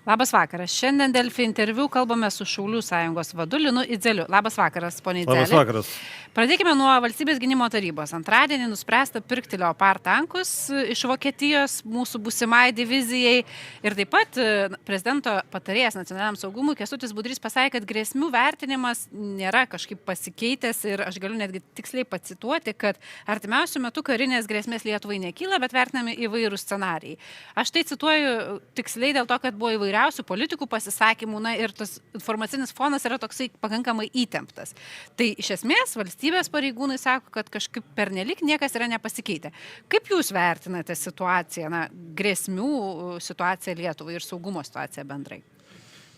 Labas vakaras. Šiandien Delfi interviu kalbame su Šaulių sąjungos vadu Linu Idzeliu. Labas vakaras, ponė Idzelė. Labas vakaras. Pradėkime nuo Valstybės gynimo tarybos. Antradienį nuspręsta pirkti Leopard tankus iš Vokietijos mūsų būsimai divizijai. Ir taip pat prezidento patarėjas nacionaliniam saugumui Kęstutis Budrys pasakė, kad grėsmių vertinimas nėra kažkaip pasikeitęs ir aš galiu netgi tiksliai pacituoti, kad artimiausiu metu karinės grėsmės Lietuvai nekyla, bet vertinami įvairūs scenarijai. Aš tai cituoju tiksliai dėl to, kad buvo įvairiausių politikų pasisakymų, na ir tas informacinis fonas yra toksai pakankamai įtemptas. Tai iš esmės valstybės pareigūnai sako, kad kažkaip pernelik niekas yra nepasikeitę. Kaip jūs vertinate situaciją, na, grėsmių situaciją Lietuvai ir saugumo situaciją bendrai?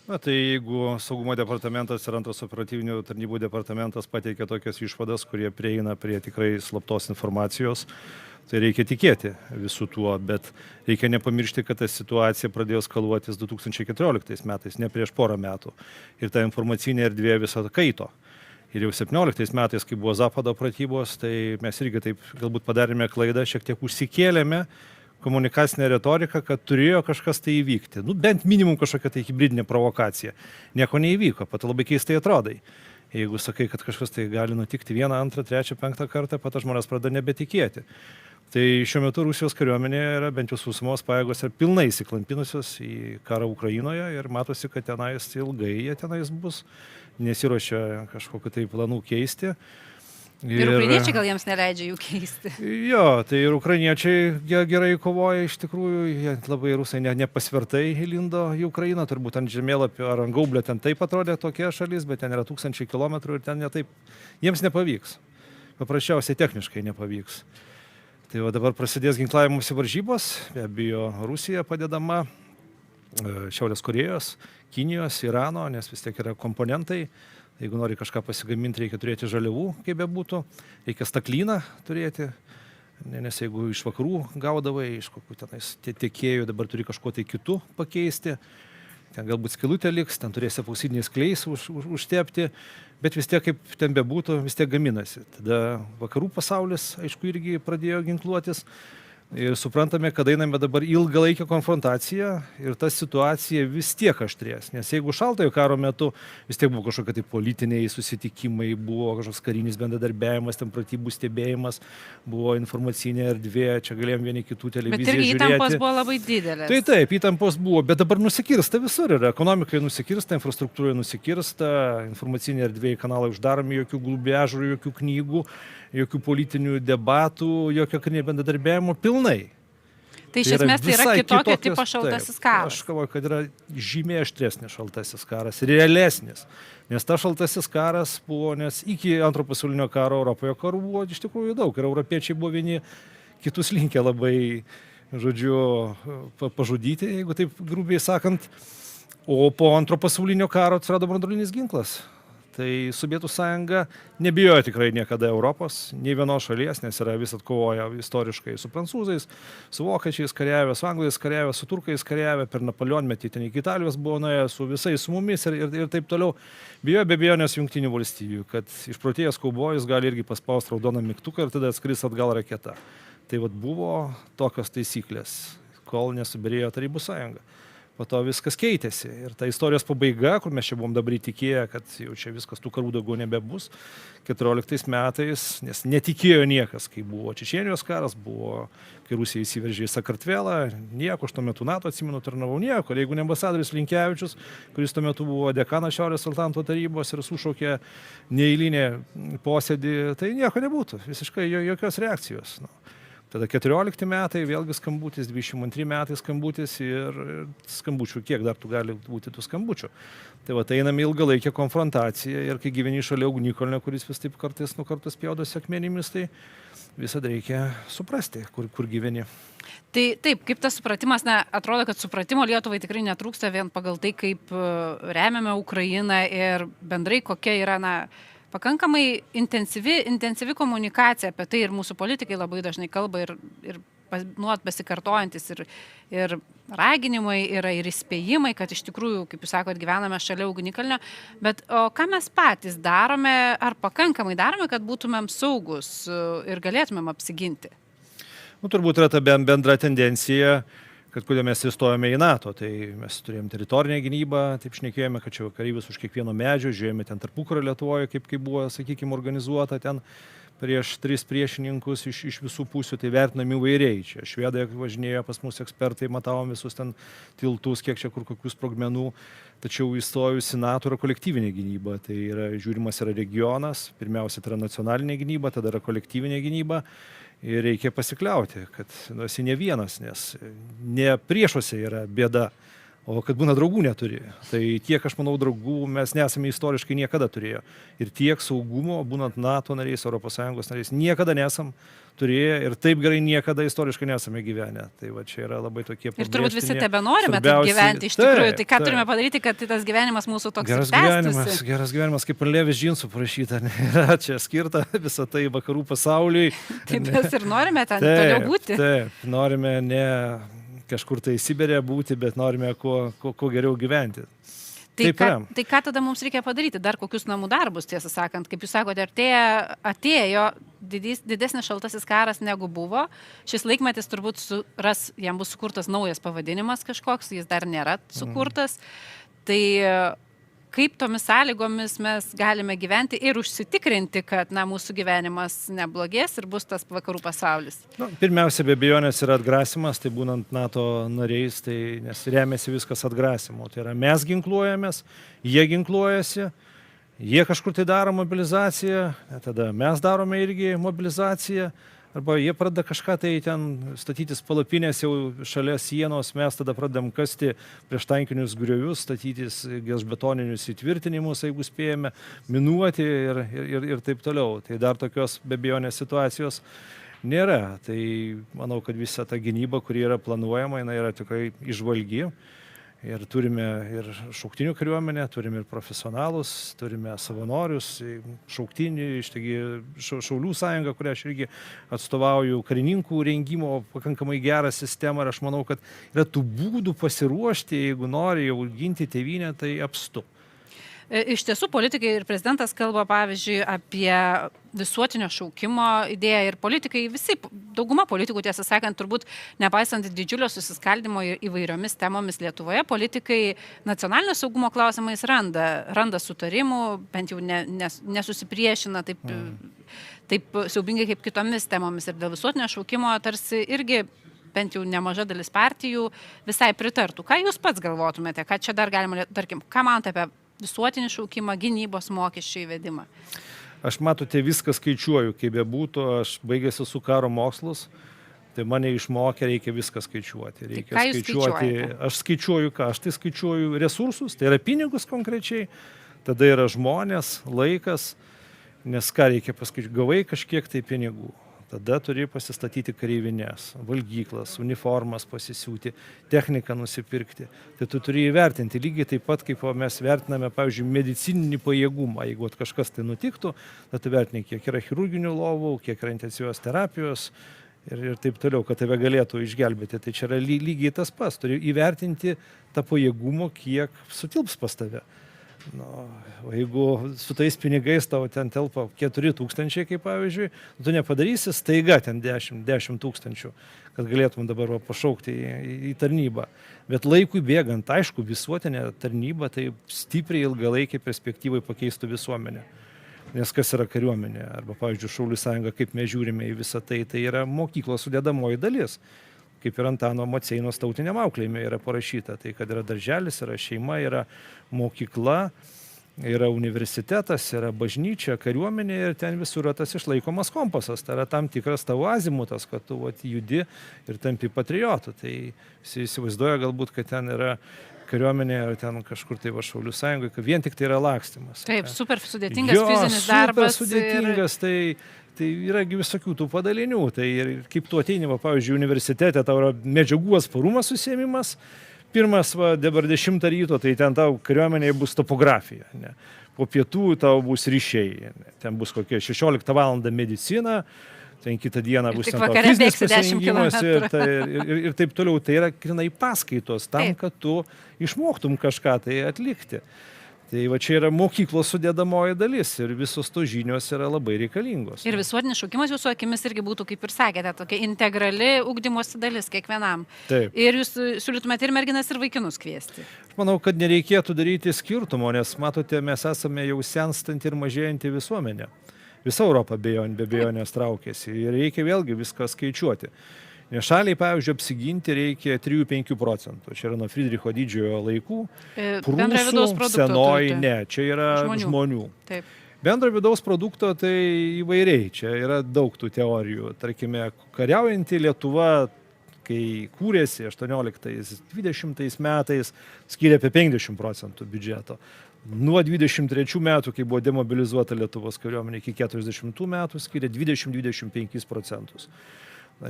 Na, tai jeigu saugumo departamentas ir antras operatyvinių tarnybų departamentas pateikia tokias išvadas, kurie prieina prie tikrai slaptos informacijos, tai reikia tikėti visų tuo, bet reikia nepamiršti, kad ta situacija pradėjo skaluotis 2014 metais, ne prieš porą metų. Ir ta informacinė erdvė visą kaito. Ir jau 17 metais, kai buvo Zapado pratybos, tai mes irgi taip galbūt padarėme klaidą, šiek tiek užsikėlėme komunikacinę retoriką, kad turėjo kažkas tai įvykti. Nu, bent minimum kažkokia tai hibridinė provokacija. Nieko neįvyko, pat labai keistai atrodai. Jeigu sakai, kad kažkas tai gali nutikti 1, 2, 3, 5 kartą, pat žmonės pradeda nebetikėti. Tai šiuo metu Rusijos kariuomenė yra, bent jau sausumos pajėgos, yra pilnai įsiklampinusios į karą Ukrainoje ir matosi, kad tenais ilgai jie tenais bus, nesiruošia kažkokiu tai planų keisti. Ir ukrainiečiai gal jiems neleidžia jų keisti. Jo, tai ir ukrainiečiai gerai kovoja, iš tikrųjų, jie labai rusai nepasvertai įlindo į Ukrainą, turbūt ant žemėlapio ar ant gaublio ten taip atrodė tokia šalis, bet ten yra 1000 kilometrų ir ten netaip, jiems nepavyks. Paprasčiausiai techniškai nepavyks. Tai va dabar prasidės ginklavimosi varžybos, be abejo Rusija padedama, Šiaurės Korėjos, Kinijos, Irano, nes vis tiek yra komponentai. Jeigu nori kažką pasigaminti, reikia turėti žaliavų, kaip bebūtų, reikia staklyną turėti, nes jeigu iš vakarų gaudavai, iš kokių tenais tiekėjų, dabar turi kažko tai kitų pakeisti, ten galbūt skylutė liks, ten turėsi epoxidiniais klijais užtepti, bet vis tiek, kaip ten bebūtų, vis tiek gaminasi. Tada vakarų pasaulis, aišku, irgi pradėjo ginkluotis. Ir suprantame, kad einame dabar ilgalaikę konfrontaciją ir ta situacija vis tiek aštrės. Nes jeigu šaltojo karo metu vis tiek buvo kažkokie tai politiniai susitikimai, buvo kažkoks karinis bendradarbiavimas, ten pratybų stebėjimas, buvo informacinė erdvė, čia galėjom vieni kitų televiziją žiūrėti. Bet irgi įtampos buvo labai didelės. Tai taip, įtampos buvo, bet dabar nusikirsta visur yra. Ekonomikai nusikirsta, infrastruktūrai nusikirsta, informacinė erdvė, kanalai uždaromi, jokių glubiažurų, jokių knygų, jokių politinių debatų, jokio karinio bendradarbiavimo pilnai. Tai iš esmės tai yra kitokio tipo šaltasis karas. Aš galvoju, kad yra žymiai aštresnis šaltasis karas, realesnis. Nes ta šaltasis karas buvo, nes iki antro pasaulinio karo Europoje karų buvo iš tikrųjų daug. Ir europiečiai buvo vieni kitus linkę labai, žodžiu, pažudyti, jeigu taip grubiai sakant. O po antro pasaulinio karo atsirado branduolinis ginklas. Tai Sovietų sąjunga nebijojo tikrai niekada Europos, nei vienos šalies, nes yra vis atkovoję istoriškai su prancūzais, su vokiečiais kariavę, su anglais kariavę, su turkais kariavę, per Napoleonmetį ten iki Italijos buvo nuėję, su visais su mumis ir taip toliau. Bijojo be abejonės Jungtinių valstybių, kad išprotėjęs kaubojus gali irgi paspausti raudoną mygtuką ir tada atskris atgal raketa. Tai vat buvo tokios taisyklės, kol nesubyrėjo Tarybų sąjunga. Po to viskas keitėsi. Ir ta istorijos pabaiga, kur mes čia buvom dabar įtikėję, kad jau čia viskas tų karų daugiau nebebus, 14 metais, nes netikėjo niekas, kai buvo Čečėnijos karas, buvo, kai Rusija įsiveržė į Sakartvelą, nieko, aš tuo metu NATO atsimenu, tarnavau nieko. Ir jeigu ne ambasadoris Linkevičius, kuris tuo metu buvo dekanas Šiaurės Atlanto tarybos ir sušaukė neeilinį posėdį, tai nieko nebūtų, visiškai jokios reakcijos. Tada 14 metai, vėlgi skambutis, 22 metai skambutis ir skambučių, kiek dar tų gali būti tų skambučių. Tai va, einame ilgalaikę konfrontaciją ir kai gyveni šalia ugnikalnio, kuris vis taip kartais nukartas pjaudosi akmenimis, tai visada reikia suprasti, kur gyveni. Tai taip, kaip tas supratimas, atrodo, kad supratimo Lietuvai tikrai netrūksta vien pagal tai, kaip remiame Ukrainą ir bendrai kokia yra, pakankamai intensyvi komunikacija apie tai ir mūsų politikai labai dažnai kalba ir nuolat besikartojantis ir raginimai yra ir įspėjimai, kad iš tikrųjų, kaip jūs sakot, gyvename šalia ugnikalnio, bet o ką mes patys darome, ar pakankamai darome, kad būtumėm saugus ir galėtumėm apsiginti? Turbūt yra ta bendra tendencija, kad kodėl mes įstojome į NATO, tai mes turėjom teritorinę gynybą, taip šnekėjome, kad čia kareivis už kiekvieno medžio, žiūrėjome ten tarpukario Lietuvoje, kaip buvo, sakykime, organizuota ten prieš 3 priešininkus iš visų pusių, tai vertinam įvairiai. Čia švedai važinėjo pas mus ekspertai, matavom visus ten tiltus, kiek čia kur kokių sprogmenų, tačiau įstojus į NATO yra kolektyvinė gynyba, tai yra žiūrimas yra regionas, pirmiausia tai yra nacionalinė gynyba, tada yra kolektyvinė gynyba. Ir reikia pasikliauti, kad esi ne vienas, nes ne priešuose yra bėda, o kad būna draugų neturi. Tai tiek, aš manau, draugų mes nesame istoriškai niekada turėję. Ir tiek saugumo, būnant NATO nariais, ES nariais, niekada nesam turėję ir taip gerai niekada istoriškai nesame gyvenę. Tai va čia yra labai tokie pabrėžtini. Ir turbūt visi tebe norime taip gyventi iš tikrųjų. Tai ką turime padaryti, kad tas gyvenimas mūsų toks tęstųsi? Geras gyvenimas, kaip ant Levis džinsų parašyta, yra čia skirta visą tai vakarų pasauliui. Tai mes ir norime ten toliau būti. Taip, norime ne kažkur tai Sibirė būti, bet norime kuo geriau gyventi. Tai ką tada mums reikia padaryti? Dar kokius namų darbus, tiesą sakant? Kaip jūs sakote, atėjo didesnis šaltasis karas negu buvo. Šis laikmetis turbūt jam bus sukurtas naujas pavadinimas kažkoks, jis dar nėra sukurtas. Tai kaip tomis sąlygomis mes galime gyventi ir užsitikrinti, kad mūsų gyvenimas neblogės ir bus tas vakarų pasaulis? Pirmiausia, be abejonės yra atgrasimas, tai būnant NATO nariais, tai nes remiasi viskas atgrasimu. Tai yra mes ginkluojamės, jie ginkluojasi, jie kažkur tai daro mobilizaciją, tada mes darome irgi mobilizaciją. Arba jie pradeda kažką tai ten statytis palapinės jau šalia sienos, mes tada pradedam kasti prieš tankinius griovius, statytis gelžbetoninius įtvirtinimus, jeigu spėjame, minuoti ir taip toliau. Tai dar tokios be abejonės situacijos nėra. Tai manau, kad visa ta gynyba, kuri yra planuojama, jinai yra tikrai įžvalgi. Ir turime ir šauktinių kariuomenę, turime ir profesionalus, turime savanorius, šauktinių, Šaulių sąjungą, kurią aš irgi atstovauju, karininkų rengimo pakankamai gerą sistemą. Ir aš manau, kad yra tų būdų pasiruošti, jeigu nori jau ginti tėvynę, tai apstu. Iš tiesų, politikai ir prezidentas kalba, pavyzdžiui, apie visuotinio šaukimo idėją ir politikai, dauguma politikų, tiesą sakant, turbūt nepaisant didžiulio susiskaldimo įvairiomis temomis Lietuvoje, politikai nacionalinio saugumo klausimais randa sutarimų, bent jau nesusipriešina taip siaubingai kaip kitomis temomis ir dėl visuotinio šaukimo tarsi irgi bent jau nemaža dalis partijų visai pritartų. Ką jūs pats galvotumėte, ką čia dar galima, tarkim, ką manote apie visuotinį šaukimą, gynybos mokesčių įvedimą? Aš matote, viską skaičiuoju, kaip bebūtų, aš baigęs su karo mokslus, tai mane išmokė, reikia viską skaičiuoti. Reikia skaičiuoti. Aš skaičiuoju ką? Aš tai skaičiuoju resursus, tai yra pinigus konkrečiai, tada yra žmonės, laikas, nes ką reikia paskaičiuoti, gavai kažkiek tai pinigų. Tada turi pasistatyti kareivines, valgyklas, uniformas pasisiūti, techniką nusipirkti. Tai tu turi įvertinti lygiai taip pat, kaip mes vertiname, pavyzdžiui, medicininį pajėgumą. Jeigu kažkas tai nutiktų, tada vertini, kiek yra chirurginių lovų, kiek yra intensyvios terapijos ir taip toliau, kad tave galėtų išgelbėti. Tai čia yra lygiai tas pats. Turi įvertinti tą pajėgumą, kiek sutilps pas tave. O jeigu su tais pinigais tau ten telpa 4000, kaip pavyzdžiui, tu nepadarysi staiga ten 10 000, kad galėtum dabar pašaukti į tarnybą. Bet laikui bėgant, aišku, visuotinė tarnyba tai stipriai ilgalaikiai perspektyvai pakeistų visuomenę. Nes kas yra kariuomenė, arba, pavyzdžiui, Šaulių sąjunga, kaip mes žiūrime į visą tai, tai yra mokyklos sudedamoji dalis. Kaip ir Antano Maceinos tautiniam auklėjime yra parašyta. Tai kad yra darželis, yra šeima, yra mokykla, yra universitetas, yra bažnyčia, kariuomenė ir ten visur yra tas išlaikomas kompasas. Tai yra tam tikras tavo azimutas, kad tu judi ir tampi patriotu. Tai visi įsivaizduoja galbūt, kad ten yra kariuomenė ar ten kažkur tai Šaulių sąjungoje, kad vien tik tai yra lakstymas. Taip, super sudėtingas fizinis darbas. Super sudėtingas, tai yra visokių tų padalinių. Tai ir kaip tu ateini, pavyzdžiui, universitete, tau yra medžiagų atsparumas užsiėmimas. Pirmas, dabar 10 ryto, tai ten tau kariuomenėje bus topografija. Ne? Po pietų tau bus ryšiai. Ne? Ten bus kokia 16 valandą medicina, ten kitą dieną bus fizinis pasirengimas ir taip toliau. Tai yra grinai paskaitos tam, kad tu išmoktum kažką tai atlikti. Tai va čia yra mokyklos sudėdamoji dalis ir visos tos žinios yra labai reikalingos. Ir visuotinis šaukimas jūsų akimis irgi būtų, kaip ir sakėte, tokia integrali ugdymosi dalis kiekvienam. Taip. Ir jūs siūlytumėte ir merginas, ir vaikinus kviesti. Aš manau, kad nereikėtų daryti skirtumo, nes matote, mes esame jau senstanti ir mažėjanti visuomenė. Visa Europa be abejonės traukėsi ir reikia vėlgi viską skaičiuoti. Nes šaliai, pavyzdžiui, apsiginti reikia 3-5 procentų. Čia yra nuo Friedricho didžiojo laikų. Bendrojo vidaus produkto Senoji, turite. ne, čia yra žmonių. Taip. Bendrojo vidaus produkto tai įvairiai, čia yra daug tų teorijų. Tarkime, kariaujanti Lietuva, kai kūrėsi 18-20 metais, skiria apie 50 procentų biudžeto. Nuo 23 metų, kai buvo demobilizuota Lietuvos kariuomenė, iki 40 metų skiria 20-25 procentus.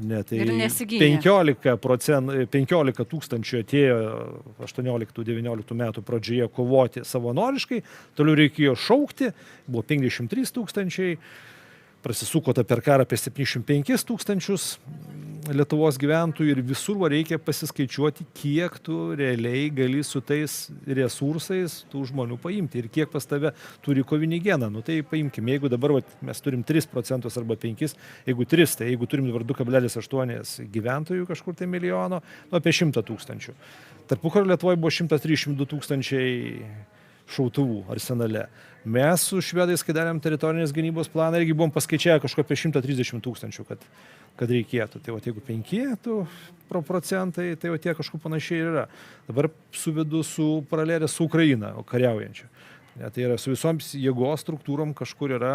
Ne, tai ir nesigynė. 15 tūkstančių atėjo 18-19 metų pradžioje kovoti savanoriškai, toliau reikėjo šaukti, buvo 53 tūkstančiai, prasisuko per karą apie 75 tūkstančius Lietuvos gyventojų ir visur reikia pasiskaičiuoti, kiek tu realiai gali su tais resursais tų žmonių paimti ir kiek pas tave turi kovinį geną. Nu tai paimkime, jeigu dabar mes turim 3 procentus arba 5, jeigu 3, tai jeigu turim dabar 2,8 gyventojų kažkur tai milijono, nu apie 100 tūkstančių. Tarpukario Lietuvoje buvo 132 tūkstančiai šautuvų arsenale. Mes su švedais, kai darėm teritorinės gynybos planą, irgi buvom paskaičiavę kažko apie 130 tūkstančių, kad reikėtų. Tai jeigu 5 procentai, tai tie kažkur panašiai yra. Dabar suvedu su paralelė su Ukraina, kariaujančia. Tai yra su visoms jėgos struktūrom kažkur yra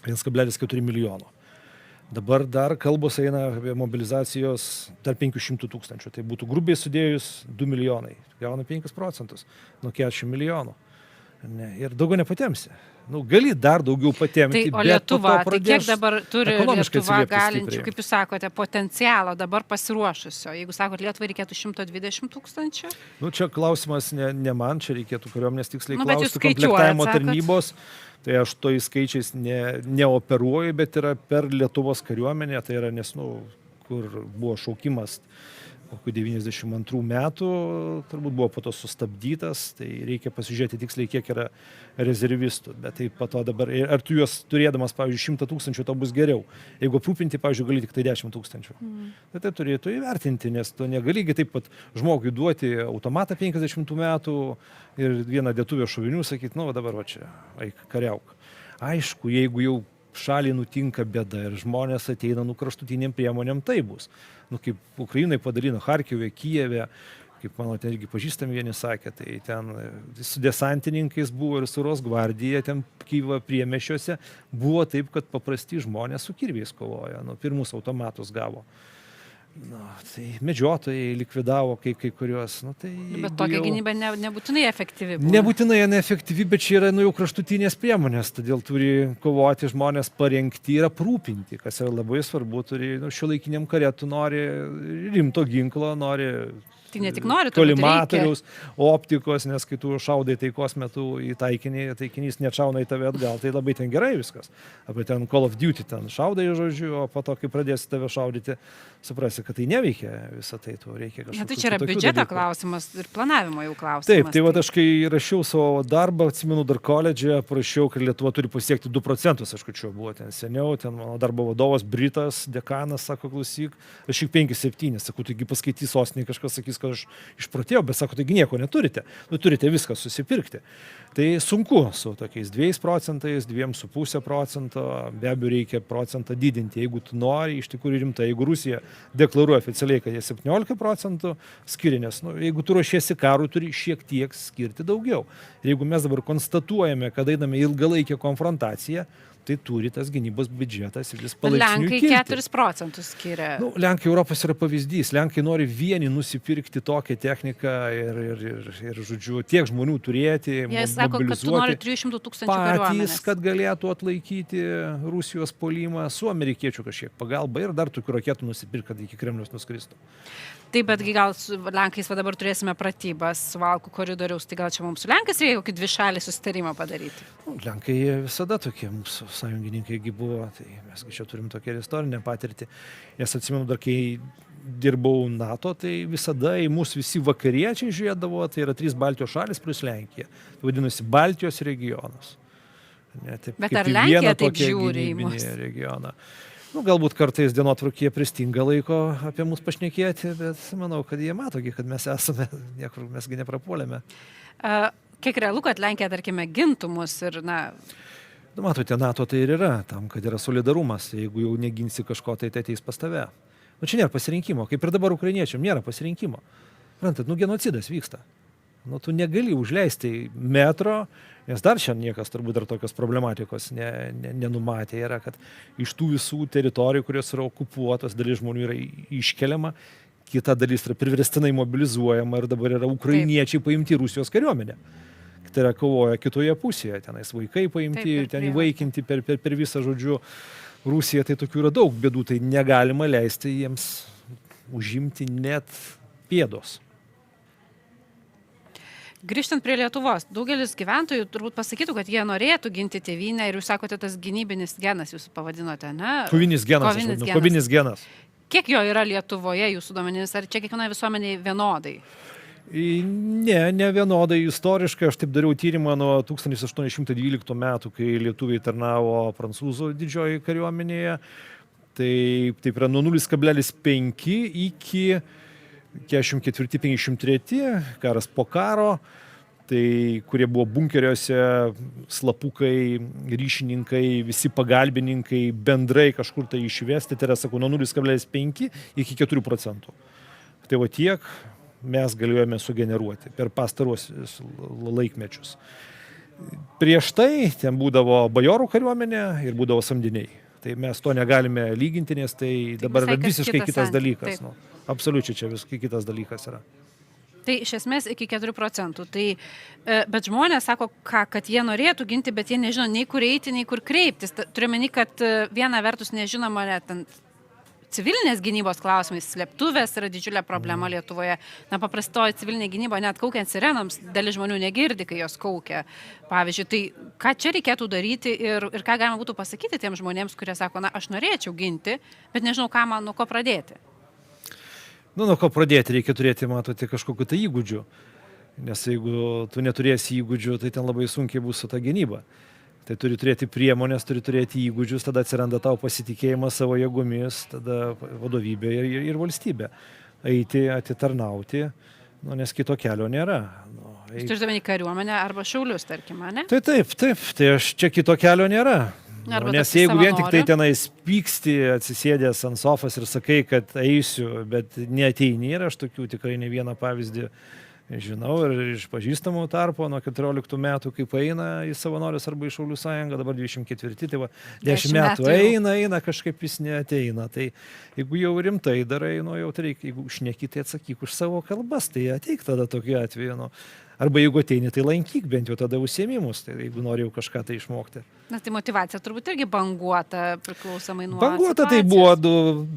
1,4 milijono. Dabar dar kalbos eina apie mobilizacijos dar 500 tūkstančių. Tai būtų grubiai sudėjus 2 milijonai. Gauna 5 procentus nuo 40 milijonų. Ne, ir daugiau nepatemsi. Nu, gali dar daugiau patemti. Tai, o Lietuva, tai kiek dabar turi Lietuva galinčių, kaip jūs sakote, potencialo dabar pasiruošusio? Jeigu sakot, Lietuvai reikėtų 120 tūkstančių? Nu, čia klausimas ne man, čia reikėtų kariuomenės tiksliai klausti skaičiuojat, komplektavimo sakot? tarnybos. Tai aš tojais skaičiais neoperuoju, bet yra per Lietuvos kariuomenę, tai yra nes, kur buvo šaukimas kokių 92 metų, turbūt buvo po to sustabdytas, tai reikia pasižiūrėti tiksliai, kiek yra rezervistų. Bet tai po to dabar, ar tu juos turėdamas, pavyzdžiui, 100 tūkstančių, tau bus geriau. Jeigu aprūpinti, pavyzdžiui, gali tik tai 10 tūkstančių. Tai turėtų įvertinti, nes tu negali taip pat žmogui duoti automatą 50 metų ir vieną dėtuvę šovinių sakyti, nu, dabar va čia, eik, kariauk. Aišku, jeigu jau šaliai nutinka bėda ir žmonės ateina kraštutiniam priemonėm, tai bus. Nu, kaip Ukrainai padalino Charkive, Kijeve, kaip mano ten irgi pažįstami vieni sakė, tai ten su desantininkais buvo ir su Rosgvardija, ten Kijevo priemiesčiuose buvo taip, kad paprasti žmonės su kirviais kovojo, pirmus automatus gavo. Tai medžiotojai likvidavo kai kuriuos. Tai bet tokia gynyba nebūtinai efektyvi buvo. Nebūtinai neefektyvi, bet čia yra jau kraštutinės priemonės, todėl turi kovoti žmonės parengti ir aprūpinti, kas yra labai svarbu. Šiuolaikiniam kare tu nori rimto ginklo, nori Tai ne tik nori, kolimatoriaus, optikos, nes kai tu šaudai taikos metu į taikinį, taikinys neatšauna į tave atgal, tai labai ten gerai viskas. Apie ten Call of Duty ten šaudai, žodžiu, o po to, kai pradėsi tave šaudyti, suprasi, kad tai neveikia visą tai, tu reikia kažkaip. Tai čia yra biudžeto klausimas ir planavimo jau klausimas. Taip, tai aš kai rašiau savo darbą, atsimenu dar koledže, prašiau, kad Lietuva turi pasiekti 2 procentus, aišku, čia buvo ten seniau, ten mano darbo vadovas Britas, dekanas, sako, klausyk, aš tik 5-7, sakau, taigi paskaitys sostinį, kažkas sakys, kad aš išprotėjau, bet sako, taigi nieko neturite, turite viską susipirkti. Tai sunku su tokiais 2 procentais, 2,5 procento, be abejo reikia procentą didinti, jeigu tu nori, iš tikrųjų rimtai, jeigu Rusija deklaruoja oficialiai, kad jie 17 procentų skiria, nes jeigu tu ruošiesi karui, turi šiek tiek skirti daugiau. Ir jeigu mes dabar konstatuojame, kad einame ilgalaikę konfrontaciją, tai turi tas gynybos biudžetas ir vis palaipsniui kilti. Lenkai 4 procentus skiria. Lenkai Europos yra pavyzdys. Lenkai nori vieni nusipirkti tokią techniką ir žodžiu, tiek žmonių turėti, jie sako, kad tu nori 300 tūkstančių kariuomenės. Patys, kad galėtų atlaikyti Rusijos puolimą su amerikiečių kažkiek pagalba ir dar tokių raketų nusipirkti, kad iki Kremliaus nuskristų. Taip, bet gal su Lenkais dabar turėsime pratybas Suvalkų koridoriaus, tai gal čia mums su Lenkais reikia kokį dvišalį susitarimą padaryti? Lenkai visada tokie mūsų sąjungininkai buvo, tai mes čia turim tokią istorinę patirtį. Nes atsimenu dar, kai dirbau NATO, tai visada į mus visi vakariečiai žiūrėdavo, tai yra 3 Baltijos šalis plus Lenkija. Tai vadinasi Baltijos regionas. Ne, taip, Bet ar Lenkija taip žiūri į mus? Regioną. Nu, galbūt kartais dienotvarkyje pristinga laiko apie mus pašnekėti, bet manau, kad jie matogi, kad mes esame, niekur mesgi neprapuolėme. Kiek realu, kad Lenkija, tarkime, gintų mus ir, na... Matote, NATO tai ir yra, tam, kad yra solidarumas. Jeigu jau neginsi kažko, tai ateis pas tave. Nu, čia nėra pasirinkimo, kaip ir dabar ukrainiečiam, nėra pasirinkimo. Prantat, genocidas vyksta. Tu negali užleisti metro, nes dar šiandien niekas turbūt dar tokios problematikos nenumatė. Yra, kad iš tų visų teritorijų, kurios yra okupuotos, dalis žmonių yra iškeliama, kita dalis yra priverstinai mobilizuojama ir dabar yra ukrainiečiai paimti Rusijos kariuomenę. Tai yra kovoja kitoje pusėje, tenais vaikai paimti, ten įvaikinti per visą, žodžiu, Rusiją. Tai tokių yra daug bėdų, tai negalima leisti jiems užimti net pėdos. Grįžtant prie Lietuvos, daugelis gyventojų turbūt pasakytų, kad jie norėtų ginti tėvynę ir jūs sakote, tas gynybinis genas jūs pavadinote, ne? Kovinis genas. Kiek jo yra Lietuvoje jūsų duomenimis, ar čia kiekvienai visuomeniai vienodai? Ne vienodai. Istoriškai aš taip dariau tyrimą nuo 1812 metų, kai lietuviai tarnavo prancūzų didžioji kariuomenėje. Tai yra nuo 0,5 iki 44-53, karas po karo, tai kurie buvo bunkeriuose, slapukai, ryšininkai, visi pagalbininkai bendrai kažkur tai išvesti, tai yra, sakau, nuo 0,5 iki 4%. Tai va tiek mes galėjome sugeneruoti per pastaruosius laikmečius. Prieš tai ten būdavo bajorų kariuomenė ir būdavo samdiniai. Tai mes to negalime lyginti, nes tai dabar yra visiškai kitas dalykas. Nu, absoliučiai čia visiškai kitas dalykas yra. Tai iš esmės iki 4%. Bet žmonės sako, kad jie norėtų ginti, bet jie nežino nei kur eiti, nei kur kreiptis. Turiu meni, kad viena vertus nežinoma net civilinės gynybos klausimais. Slėptuvės yra didžiulė problema Lietuvoje. Na, paprastoji civilinė gynyba, net kaukiant sirenoms, dalis žmonių negirdi, kai jos kaukia. Pavyzdžiui, tai ką čia reikėtų daryti ir ką galima būtų pasakyti tiems žmonėms, kurie sako, na, aš norėčiau ginti, bet nežinau, nuo ko pradėti. Nuo ko pradėti reikia turėti, matote, kažkokiu tai įgūdžiu. Nes jeigu tu neturėsi įgūdžių, tai ten labai sunkiai bus su ta gynyba. Tai turi turėti priemonės, turi turėti įgūdžius, tada atsiranda tavo pasitikėjimas savo jėgomis, tada vadovybė ir valstybė. Eiti, atitarnauti, nes kito kelio nėra. Jūs turite omeny kariuomenę arba šaulius, tarkim, ne? Tai taip, tai čia kito kelio nėra. Nes jeigu vien tik tai tenais pyksti, atsisėdęs ant sofos ir sakai, kad eisiu, bet neateini, ir aš tokių tikrai ne vieną pavyzdį žinau ir iš pažįstamų tarpo nuo 14 metų, kaip eina į savanorius arba į Šaulių sąjungą, dabar 24, tai va 10 metų eina, kažkaip jis neateina. Tai jeigu jau rimtai darai, jau tai reikia, jeigu šneki, tai atsakyk už savo kalbas, tai ateik tada tokiu atveju. Arba jeigu ateini, tai lankyk bent jau tada užsiėmimus, tai jeigu nori jau kažką tai išmokti. Na, tai motyvacija turbūt irgi banguota, priklausomai nuo banguota, situacijos. Tai buvo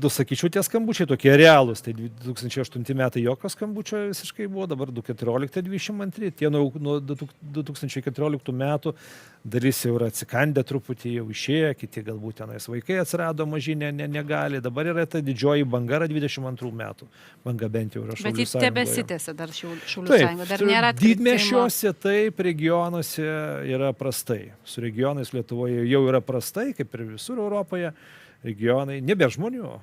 du, sakyčiau, tie skambučiai tokie realūs. Tai 2008 metai jokio skambučio visiškai buvo, dabar 2014-2022. Tie nuo 2014 metų dalis jau yra atsikandę truputį, jau išėję, kiti galbūt tenais vaikai atsirado maži, negali. Dabar yra ta didžioji banga, yra 22 metų. Banga bent jau yra Šaulių sąjungoje. Bet jis tebesitęsia dar Šaulių sąjungoje, dar nėra atkreipimo. Didmiesčiuose taip, regionuose yra prastai. Su regionais Lietuvoje jau yra prastai, kaip ir visur Europoje. Regionai, nebėra žmonių.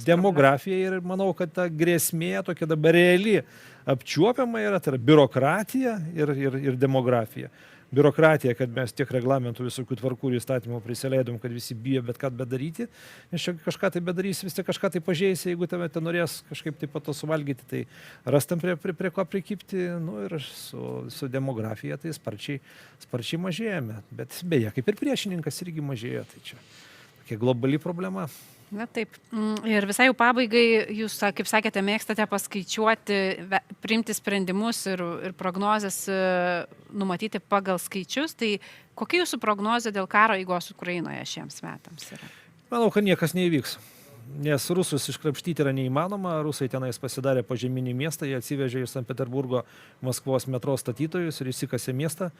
Demografija ir manau, kad ta grėsmė tokia dabar reali apčiuopiama yra, tai yra biurokratija ir demografija. Biurokratija, kad mes tiek reglamentų visokių tvarkų ir įstatymų prisileidom, kad visi bijo bet ką bedaryti, nes čia kažką tai bedarysi, vis tiek kažką tai pažeisi, jeigu tave ten norės kažkaip taip pat to suvalgyti, tai rastam prie ko prikipti, ir su demografija tai sparčiai mažėjame, bet beje, kaip ir priešininkas irgi mažėja, tai čia tokia globali problema. Na taip. Ir visai jau pabaigai, jūs, kaip sakėte, mėgstate paskaičiuoti, priimti sprendimus ir prognozes numatyti pagal skaičius. Tai kokia jūsų prognozė dėl karo eigos Ukrainoje šiems metams yra? Manau, kad niekas neįvyks. Nes rusus iškrapštyti yra neįmanoma. Rusai tenais pasidarė požeminį miestą, jie atsivežė iš Sankt Peterburgo Maskvos metro statytojus ir įsikasė miestą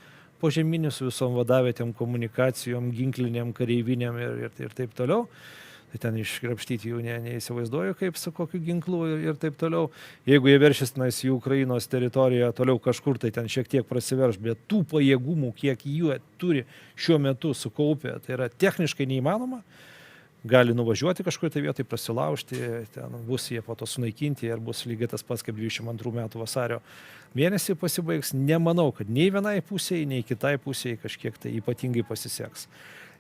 požeminį su visom vadavietėm, komunikacijom, ginklinėm, kareivinėm ir taip toliau. Tai ten iškrapštyti jų neįsivaizduoju, kaip su kokiu ginklu ir taip toliau. Jeigu jie veršis į Ukrainos teritoriją toliau kažkur, tai ten šiek tiek prasiverš, bet tų pajėgumų, kiek jų turi šiuo metu sukaupę, tai yra techniškai neįmanoma. Gali nuvažiuoti kažkur tai vietai, prasilaužti, ten bus jie po to sunaikinti ir bus lygiai tas pats kaip 22 metų vasario mėnesį pasibaigs. Nemanau, kad nei vienai pusėje, nei kitai pusėje kažkiek tai ypatingai pasiseks.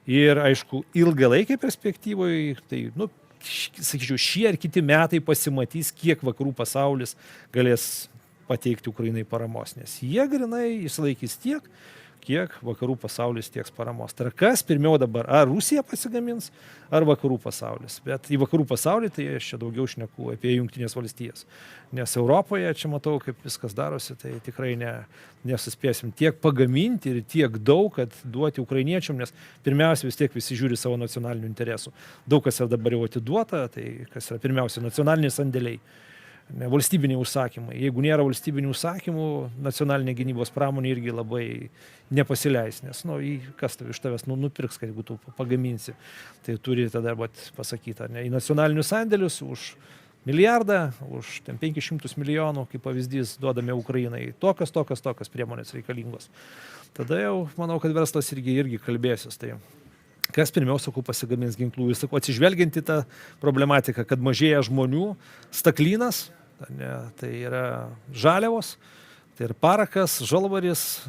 Ir aišku, ilgalaikiai perspektyvoje, tai, sakyčiau, šie ar kiti metai pasimatys, kiek vakarų pasaulis galės pateikti Ukrainai paramos, nes jie grinai išsilaikys tiek, kiek vakarų pasaulis tieks paramos. Tai kas pirmiau dabar, ar Rusija pasigamins, ar vakarų pasaulis. Bet į vakarų pasaulį tai aš čia daugiau šneku apie Jungtinės valstijas. Nes Europoje čia matau, kaip viskas darosi, tai tikrai nesuspėsim tiek pagaminti ir tiek daug, kad duoti ukrainiečiam, nes pirmiausia vis tiek visi žiūri savo nacionalinių interesų. Daug kas yra dabar jau atiduota, tai kas yra pirmiausia nacionaliniai sandėliai. Valstybiniai užsakymai. Jeigu nėra valstybinių užsakymų, nacionalinė gynybos pramonė irgi labai nepasileis, nes kas iš tavęs nupirks, kad jeigu tu pagaminsi. Tai turi tada pasakyti, į nacionalinius sandėlius už milijardą, už 500 milijonų, kaip pavyzdys, duodame Ukrainai tokios priemonės reikalingos. Tada jau manau, kad verslas irgi kalbėsis. Tai kas pirmiau, sakau, pasigamins ginklų. Ir sakau, atsižvelgiant į tą problematiką, kad mažėja žmonių, staklynas, tai yra žaliavos, tai yra parakas, žalvaris,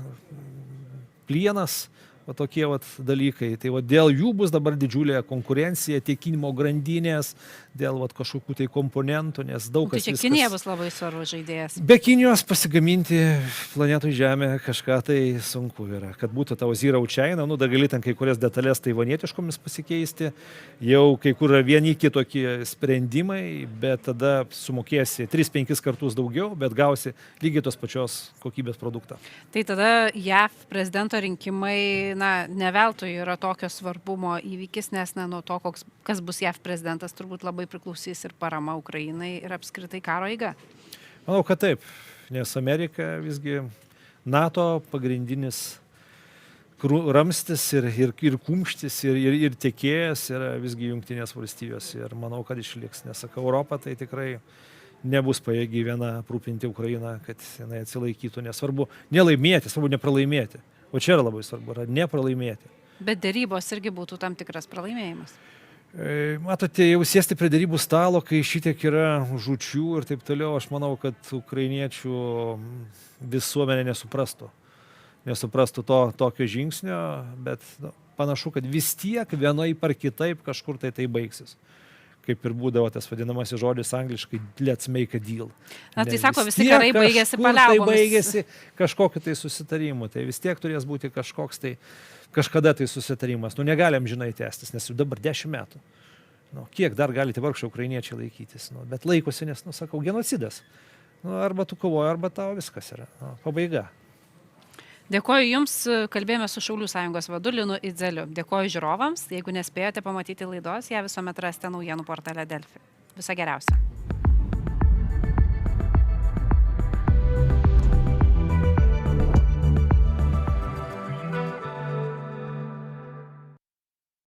plienas, tokie dalykai. Tai dėl jų bus dabar didžiulė konkurencija, tiekinimo grandinės, dėl kažkokių tai komponentų, nes daug kas... Tai čia Kinija bus labai svarbus žaidėjas. Be Kinijos pasigaminti planetoj Žemė kažką tai sunku yra. Kad būtų tavo Zero China, dar gali ten kai kurias detalės taivanietiškomis pasikeisti, jau kai kur yra vieni kitokie sprendimai, bet tada sumokėsi 3-5 kartus daugiau, bet gausi lygiai tos pačios kokybės produktą. Tai tada JAV prezidento rinkimai ne veltui yra tokio svarbumo įvykis, nes nuo to, kas bus JAV prezidentas, turbūt labai priklausys ir parama Ukrainai ir apskritai karo eiga. Manau, kad taip, nes Amerika visgi NATO pagrindinis ramstis ir kumštis ir tiekėjas yra visgi Jungtinės valstijos ir manau, kad išliks, nes Europa tai tikrai nebus pajėgi viena aprūpinti Ukrainą, kad jinai atsilaikytų, nesvarbu nelaimėti, svarbu nepralaimėti. O čia yra labai svarbu, yra nepralaimėti. Bet dėrybos irgi būtų tam tikras pralaimėjimas. Matote, jau sėsti prie dėrybų stalo, kai šitiek yra žūčių ir taip toliau, aš manau, kad ukrainiečių visuomenė nesuprastų tokio žingsnio, bet panašu, kad vis tiek vienaip ar kitaip kažkur tai baigsis. Kaip ir būdavo tas vadinamasis žodis angliškai let's make a deal. Tai sako, visi karai baigėsi paliaubomis. Tai baigėsi kažkokiu tai susitarimu, tai vis tiek turės būti kažkoks tai, kažkada tai susitarimas. Negalim žinai tęstis, nes jau dabar 10 metų. Kiek dar galite vargšai ukrainiečiai laikytis, bet laikosi, nes, sakau, genocidas. Arba tu kovoji, arba tavo viskas yra. Pabaiga. Dėkoju Jums, kalbėjome su Šaulių sąjungos vadu Linu Idzeliu. Dėkoju žiūrovams, jeigu nespėjote pamatyti laidos, ją visuomet rasite naujienų portale Delfi. Viso geriausio.